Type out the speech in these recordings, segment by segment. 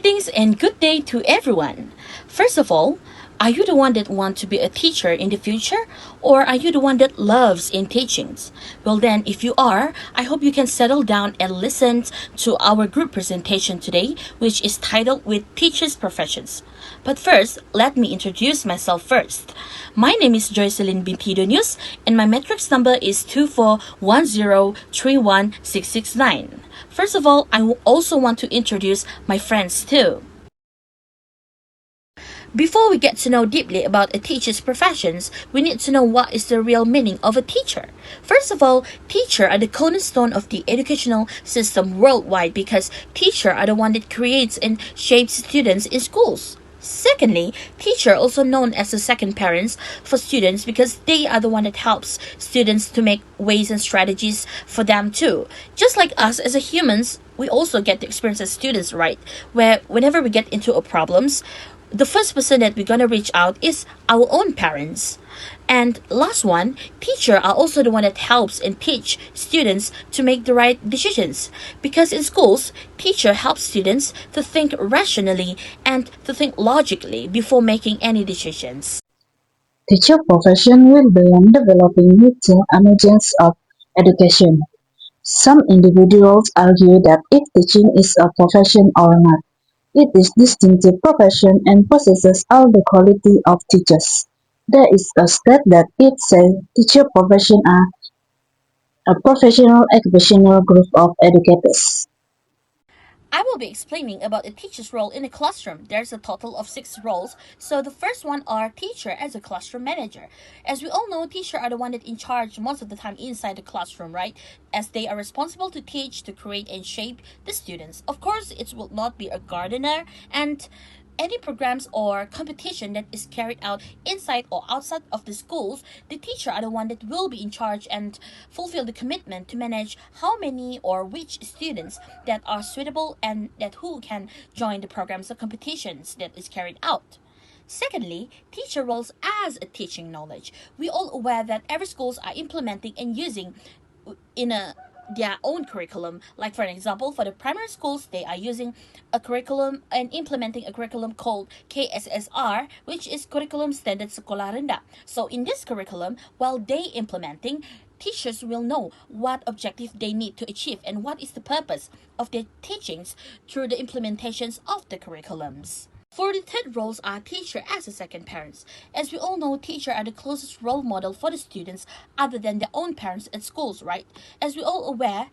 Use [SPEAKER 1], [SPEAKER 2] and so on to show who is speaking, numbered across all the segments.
[SPEAKER 1] Greetings and good day to everyone. First of all, are you the one that want to be a teacher in the future, or are you the one that loves in teachings? Well then, if you are, I hope you can settle down and listen to our group presentation today, which is titled with Teachers Professions. But first, let me introduce myself first. My name is Joycelyn Bintido News, and my metrics number is 241031669. First of all, I also want to introduce my friends too. Before we get to know deeply about a teacher's professions, we need to know what is the real meaning of a teacher. First of all, teachers are the cornerstone of the educational system worldwide because teachers are the one that creates and shapes students in schools. Secondly, teacher also known as the second parents for students because they are the one that helps students to make ways and strategies for them too. Just like us as a humans, we also get to experience as students, right? Where whenever we get into a problems, the first person that we're gonna reach out is our own parents. And last one, teacher are also the one that helps and teach students to make the right decisions. Because in schools, teacher helps students to think rationally and to think logically before making any decisions.
[SPEAKER 2] Teacher profession will be developing with the emergence of education. Some individuals argue that if teaching is a profession or not, it is distinctive profession and possesses all the quality of teachers. There is a stat that it says teacher profession are a professional occupational group of educators.
[SPEAKER 1] I will be explaining about a teacher's role in a classroom. There's a total of 6 roles. So the first one are teacher as a classroom manager. As we all know, teacher are the one that in charge most of the time inside the classroom, right? As they are responsible to teach, to create and shape the students. Of course, it will not be a gardener and any programs or competition that is carried out inside or outside of the schools, the teacher are the one that will be in charge and fulfill the commitment to manage how many or which students that are suitable and that who can join the programs or competitions that is carried out. Secondly, teacher roles as a teaching knowledge. We all aware that every schools are implementing and using in a their own curriculum. Like for an example, for the primary schools, they are using a curriculum and implementing a curriculum called KSSR, which is Curriculum Standard Sekolah Rendah. So in this curriculum, while they implementing, teachers will know what objective they need to achieve and what is the purpose of their teachings through the implementations of the curriculums. For the third roles are teacher as a second parents. As we all know, teacher are the closest role model for the students other than their own parents at schools, right? As we all aware,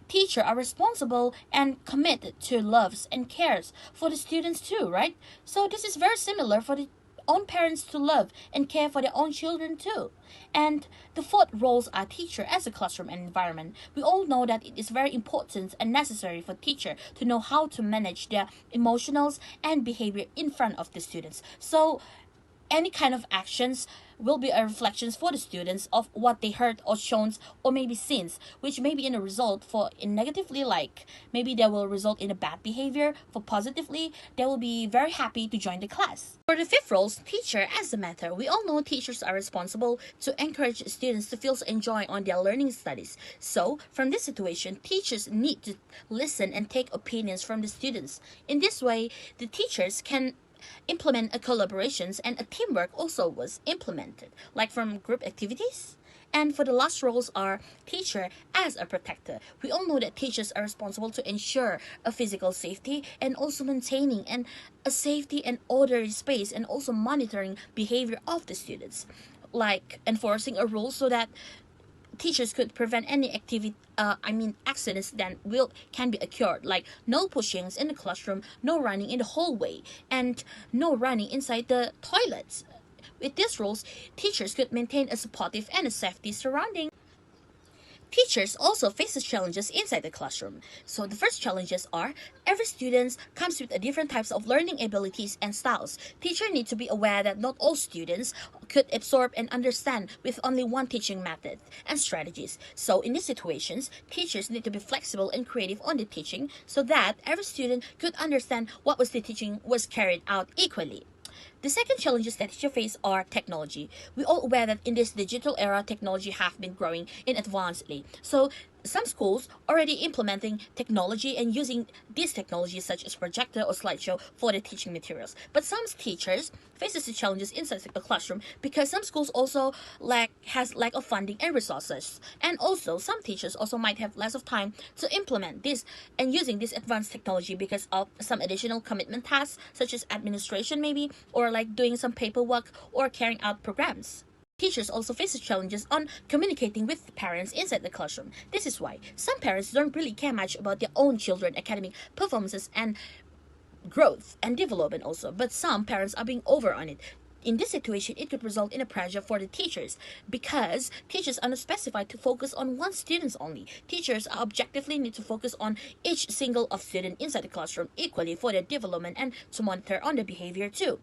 [SPEAKER 1] teacher are responsible and committed to loves and cares for the students too, right? So this is very similar for the own parents to love and care for their own children too. And the fourth roles are teacher as a classroom and environment. We all know that it is very important and necessary for teacher to know how to manage their emotionals and behavior in front of the students. So any kind of actions will be a reflections for the students of what they heard or shown or maybe scenes, which may be in a result for in negatively, like maybe they will result in a bad behavior. For positively, they will be very happy to join the class. For the fifth roles, teacher as a mentor. We all know teachers are responsible to encourage students to feel enjoy on their learning studies. So from this situation, teachers need to listen and take opinions from the students. In this way, the teachers can implement a collaborations and a teamwork also was implemented, like from group activities. And for the last roles are teacher as a protector. We all know that teachers are responsible to ensure a physical safety and also maintaining and a safety and orderly space and also monitoring behavior of the students, like enforcing a rule so that teachers could prevent any accidents that will can be occurred, like no pushings in the classroom, no running in the hallway, and no running inside the toilets. With these rules, teachers could maintain a supportive and a safety surrounding. Teachers also faces challenges inside the classroom. So the first challenges are every student comes with a different types of learning abilities and styles. Teacher need to be aware that not all students could absorb and understand with only one teaching method and strategies. So in these situations, teachers need to be flexible and creative on the teaching so that every student could understand what was the teaching was carried out equally. The second challenges that teachers face are technology. We all aware that in this digital era, technology have been growing in advancedly. So some schools already implementing technology and using these technologies such as projector or slideshow for the teaching materials. But some teachers faces the challenges inside the classroom because some schools also lack of funding and resources. And also some teachers also might have less of time to implement this and using this advanced technology because of some additional commitment tasks such as administration maybe, or like doing some paperwork or carrying out programs. Teachers also face challenges on communicating with parents inside the classroom. This is why some parents don't really care much about their own children's academic performances and growth and development also, but some parents are being over on it. In this situation, it could result in a pressure for the teachers because teachers are not specified to focus on one student only. Teachers are objectively need to focus on each single of student inside the classroom equally for their development and to monitor on their behavior too.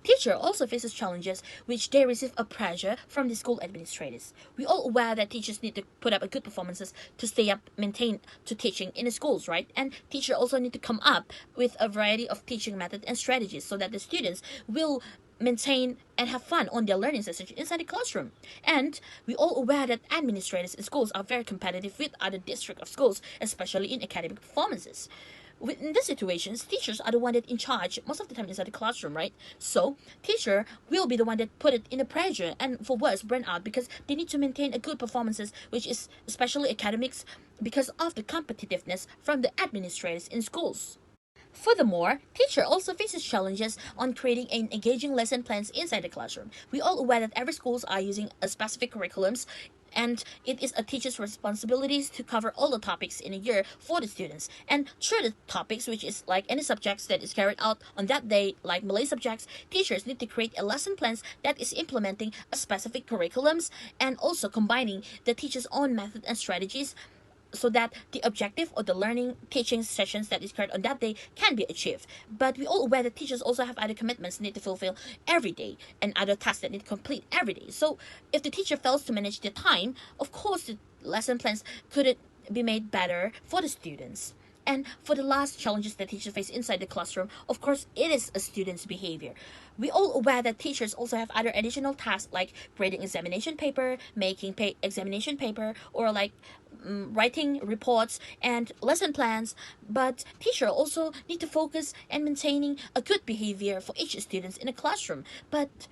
[SPEAKER 1] Teacher also faces challenges which they receive a pressure from the school administrators. We all aware that teachers need to put up a good performances to stay up, maintain to teaching in the schools, right? And teacher also need to come up with a variety of teaching methods and strategies so that the students will maintain and have fun on their learning sessions inside the classroom. And we all aware that administrators in schools are very competitive with other district of schools, especially in academic performances. In these situations, teachers are the one that in charge most of the time inside the classroom, right? So teacher will be the one that put it in the pressure and for worse burn out because they need to maintain a good performances, which is especially academics because of the competitiveness from the administrators in schools. Furthermore, teacher also faces challenges on creating an engaging lesson plans inside the classroom. We all aware that every schools are using a specific curriculums and it is a teacher's responsibilities to cover all the topics in a year for the students. And through the topics, which is like any subjects that is carried out on that day, like Malay subjects, teachers need to create a lesson plans that is implementing a specific curriculums and also combining the teacher's own method and strategies so that the objective of the learning teaching sessions that is carried on that day can be achieved. But we all aware that teachers also have other commitments need to fulfill every day and other tasks that need to complete every day. So if the teacher fails to manage the time, of course the lesson plans couldn't be made better for the students. And for the last challenges that teachers face inside the classroom, of course, it is a student's behavior. We all aware that teachers also have other additional tasks like grading examination paper, making examination paper, or like writing reports and lesson plans. But teacher also need to focus and maintaining a good behavior for each student in a classroom. But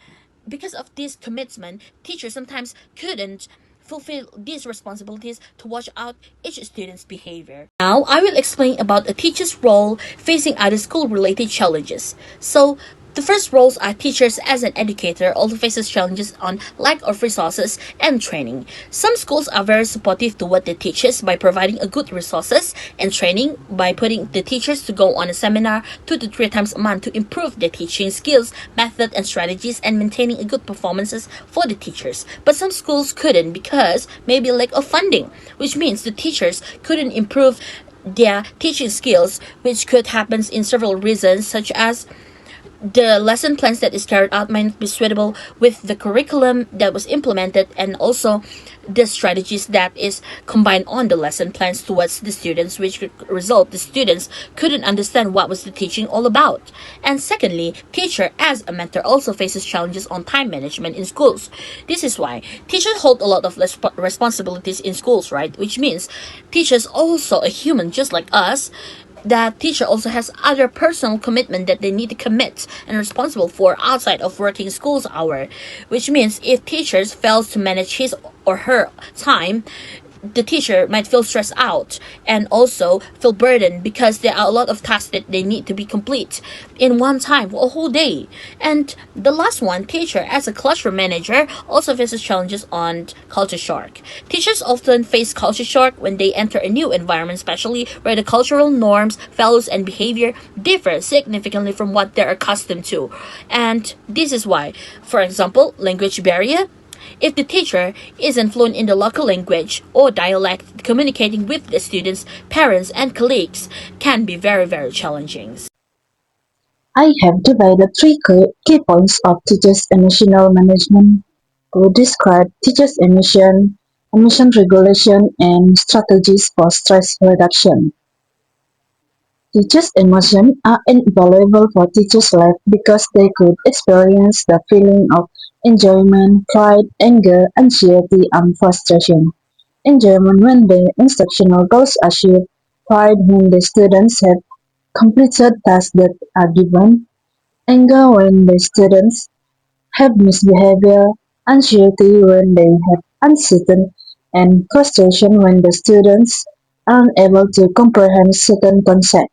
[SPEAKER 1] because of this commitment, teachers sometimes couldn't fulfill these responsibilities to watch out each student's behavior. Now, I will explain about a teacher's role facing other school-related challenges. So, the first roles are teachers as an educator also faces challenges on lack of resources and training. Some schools are very supportive toward the teachers by providing a good resources and training by putting the teachers to go on a seminar 2 to 3 times a month to improve their teaching skills, method and strategies and maintaining a good performances for the teachers. But some schools couldn't because maybe lack of funding, which means the teachers couldn't improve their teaching skills, which could happen in several reasons such as the lesson plans that is carried out might not be suitable with the curriculum that was implemented and also the strategies that is combined on the lesson plans towards the students, which could result the students couldn't understand what was the teaching all about. And secondly, teacher as a mentor also faces challenges on time management in schools. This is why teachers hold a lot of responsibilities in schools, right? Which means teachers also a human just like us, that teacher also has other personal commitment that they need to commit and responsible for outside of working school's hour, which means if teachers fails to manage his or her time, the teacher might feel stressed out and also feel burdened because there are a lot of tasks that they need to be complete in one time for a whole day. And the last one, teacher as a classroom manager also faces challenges on culture shock. Teachers often face culture shock when they enter a new environment, especially where the cultural norms, values, and behavior differ significantly from what they're accustomed to. And this is why, for example, language barrier. If the teacher isn't fluent in the local language or dialect, communicating with the students, parents, and colleagues can be very, very challenging.
[SPEAKER 2] I have divided three key points of teachers' emotional management to describe teachers' emotion regulation, and strategies for stress reduction. Teachers' emotions are invaluable for teachers' life because they could experience the feeling of enjoyment, pride, anger, anxiety, and frustration. enjoyment when the instructional goals are achieved, pride when the students have completed tasks that are given, anger when the students have misbehavior, anxiety when they have uncertain, and frustration when the students are unable to comprehend certain concepts.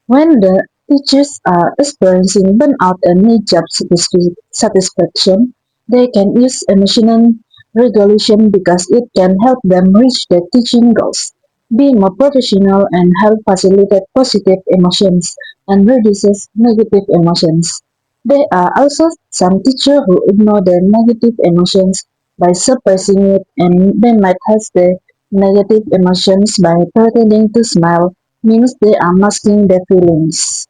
[SPEAKER 2] When the teachers are experiencing burnout and need job satisfaction, they can use emotional regulation because it can help them reach their teaching goals, be more professional, and help facilitate positive emotions and reduces negative emotions. There are also some teachers who ignore their negative emotions by suppressing it, and they might hide their negative emotions by pretending to smile means they are masking their feelings.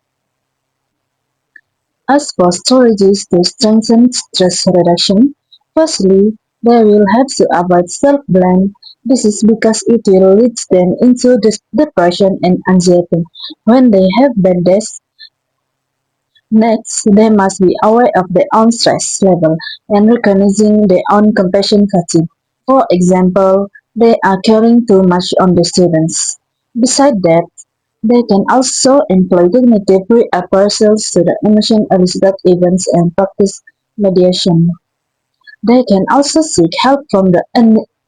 [SPEAKER 2] As for strategies to strengthen stress reduction, firstly, they will have to avoid self-blame. This is because it will lead them into depression and anxiety when they have bad days. Next, they must be aware of their own stress level and recognizing their own compassion fatigue. For example, they are carrying too much on the students. Besides that, they can also employ cognitive reappraisals to the emotion elicited events and practice mediation. They can also seek help from the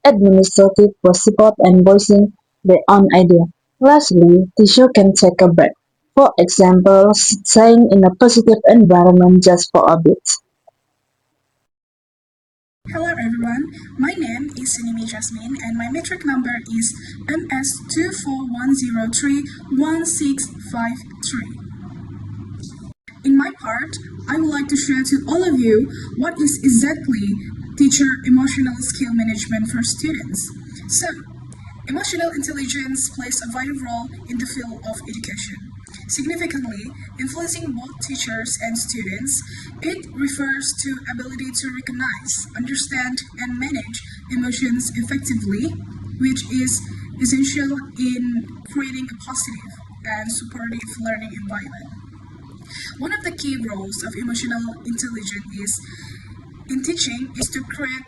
[SPEAKER 2] administrative for support and voicing their own idea. Lastly, teacher can take a break. For example, staying in a positive environment just for a bit.
[SPEAKER 3] Hello everyone, my name is Sinimi Jasmine and my metric number is MS-D5131653. In my part, I would like to share to all of you what is exactly teacher emotional skill management for students. So, emotional intelligence plays a vital role in the field of education. Significantly influencing both teachers and students, it refers to ability to recognize, understand, and manage emotions effectively, which is essential in creating a positive and supportive learning environment. One of the key roles of emotional intelligence is in teaching is to create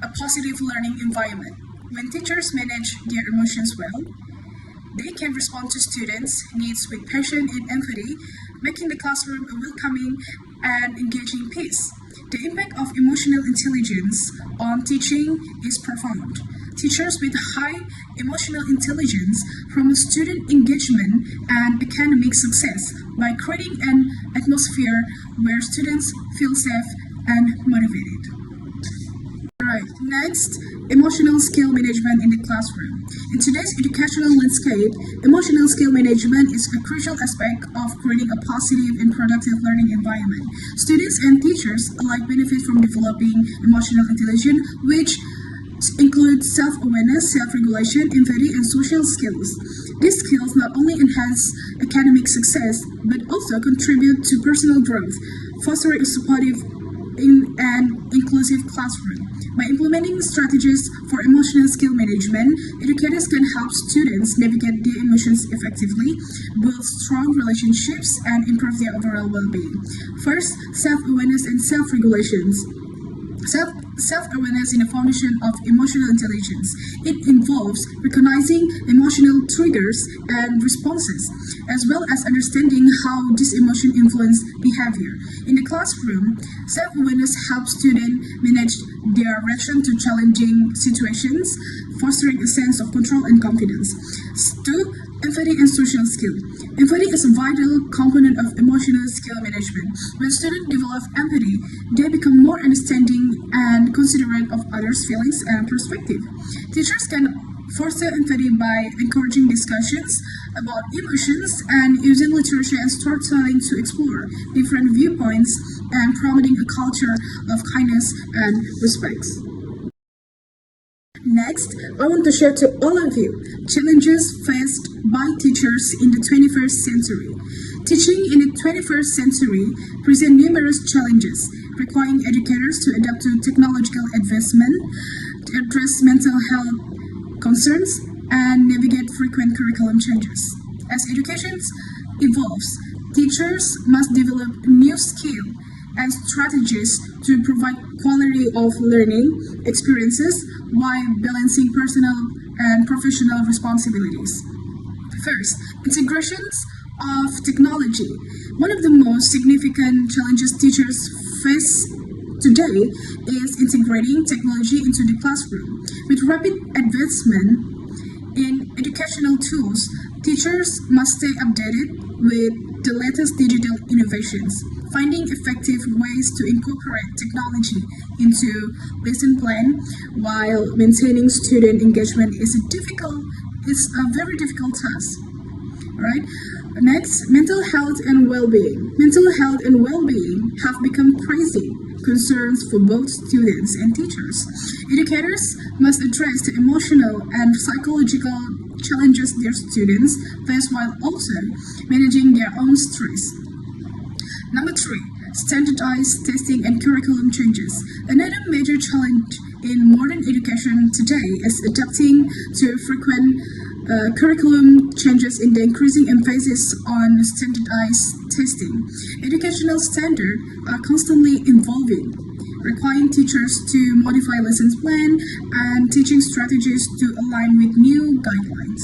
[SPEAKER 3] a positive learning environment. When teachers manage their emotions well, they can respond to students' needs with passion and empathy, making the classroom a welcoming and engaging place. The impact of emotional intelligence on teaching is profound. Teachers with high emotional intelligence promote student engagement and academic success by creating an atmosphere where students feel safe and motivated. Right. Next, emotional skill management in the classroom. In today's educational landscape, emotional skill management is a crucial aspect of creating a positive and productive learning environment. Students and teachers alike benefit from developing emotional intelligence, which include self-awareness, self-regulation, empathy, and social skills. These skills not only enhance academic success, but also contribute to personal growth, fostering a supportive and inclusive classroom. By implementing strategies for emotional skill management, educators can help students navigate their emotions effectively, build strong relationships, and improve their overall well-being. First, self-awareness and self-regulations. Self-awareness is the foundation of emotional intelligence. It involves recognizing emotional triggers and responses, as well as understanding how this emotion influence behavior. In the classroom, self-awareness helps students manage their reaction to challenging situations, fostering a sense of control and confidence. 2. Empathy and social skill. Empathy is a vital component of emotional skill management. When students develop empathy, they become more understanding and considerate of others' feelings and perspective. Teachers can foster empathy by encouraging discussions about emotions and using literature and storytelling to explore different viewpoints and promoting a culture of kindness and respect. Next, I want to share to all of you challenges faced by teachers in the 21st century. Teaching in the 21st century presents numerous challenges, requiring educators to adapt to technological advancement, to address mental health concerns, and navigate frequent curriculum changes. As education evolves, teachers must develop new skills and strategies to provide quality of learning experiences while balancing personal and professional responsibilities. First, integrations of technology. One of the most significant challenges teachers face today is integrating technology into the classroom. With rapid advancement in educational tools, teachers must stay updated with the latest digital innovations. Finding effective ways to incorporate technology into lesson plan while maintaining student engagement is a very difficult task. Right? Next, mental health and well-being. Mental health and well-being have become pressing concerns for both students and teachers. Educators must address the emotional and psychological challenges their students face while also managing their own stress. Number 3, standardized testing and curriculum changes. Another major challenge in modern education today is adapting to frequent curriculum changes in the increasing emphasis on standardized testing. Educational standards are constantly evolving, requiring teachers to modify lessons plan and teaching strategies to align with new guidelines.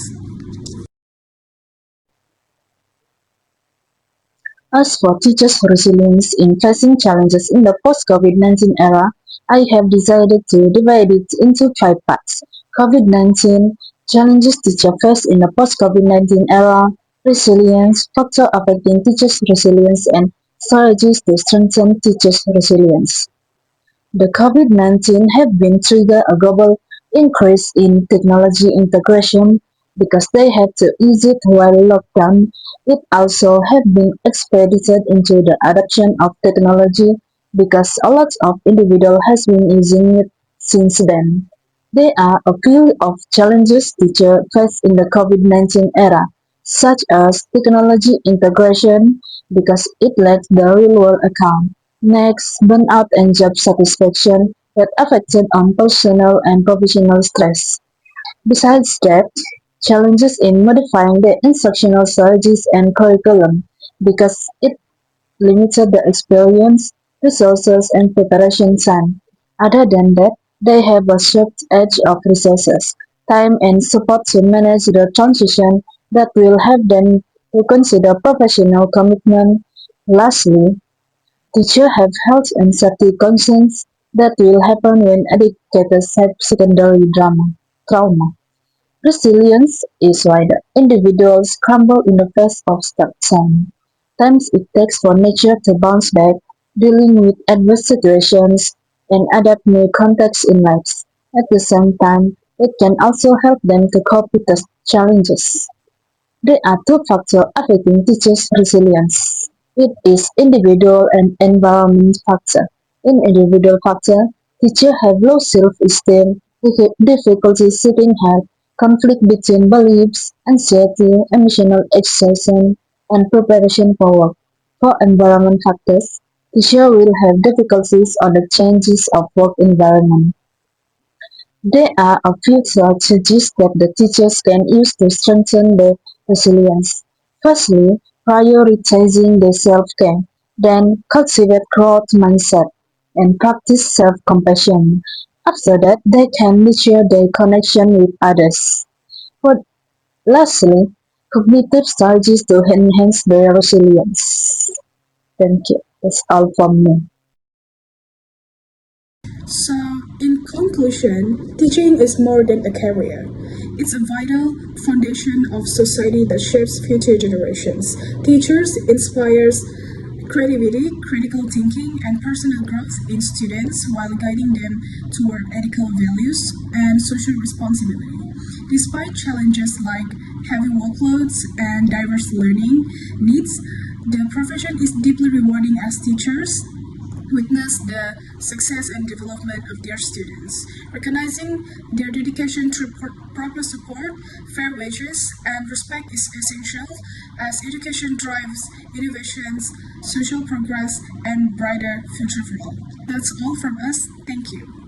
[SPEAKER 2] As for teachers' resilience in facing challenges in the post-COVID-19 era, I have decided to divide it into 5 parts. COVID-19, challenges teachers face in the post-COVID-19 era, resilience, factors affecting teachers' resilience, and strategies to strengthen teachers' resilience. The COVID-19 have been trigger a global increase in technology integration because they had to ease it while lockdown. It also have been expedited into the adoption of technology because a lot of individual has been using it since then. There are a few of challenges teachers face in the COVID-19 era, such as technology integration because it lacks the real-world account. Next, burnout and job satisfaction that affected on personal and professional stress. Besides that, challenges in modifying the instructional strategies and curriculum because it limited the experience, resources, and preparation time. Other than that, they have a shortage of resources, time, and support to manage the transition that will help them to consider professional commitment. Lastly, teachers have health and safety concerns that will happen when educators have secondary trauma. Resilience is why the individuals crumble in the face of time. Times it takes for nature to bounce back, dealing with adverse situations, and adapt new contexts in lives. At the same time, it can also help them to cope with the challenges. There are two factors affecting teachers' resilience. It is individual and environment factor. In individual factor, teachers have low self-esteem, difficulty seeking help, conflict between beliefs, anxiety, emotional exhaustion, and preparation for work. For environment factors, teachers will have difficulties on the changes of work environment. There are a few strategies that the teachers can use to strengthen their resilience. Firstly, prioritizing their self-care, then cultivate growth mindset, and practice self-compassion. After that, they can nurture their connection with others. But lastly, cognitive strategies to enhance their resilience. Thank you. That's all from me.
[SPEAKER 3] So, in conclusion, teaching is more than a career. It's a vital foundation of society that shapes future generations. Teachers inspires creativity, critical thinking, and personal growth in students while guiding them toward ethical values and social responsibility. Despite challenges like heavy workloads and diverse learning needs, the profession is deeply rewarding as teachers witness the success and development of their students. Recognizing their dedication through proper support, fair wages, and respect is essential as education drives innovations, social progress, and brighter future for all. That's all from us. Thank you.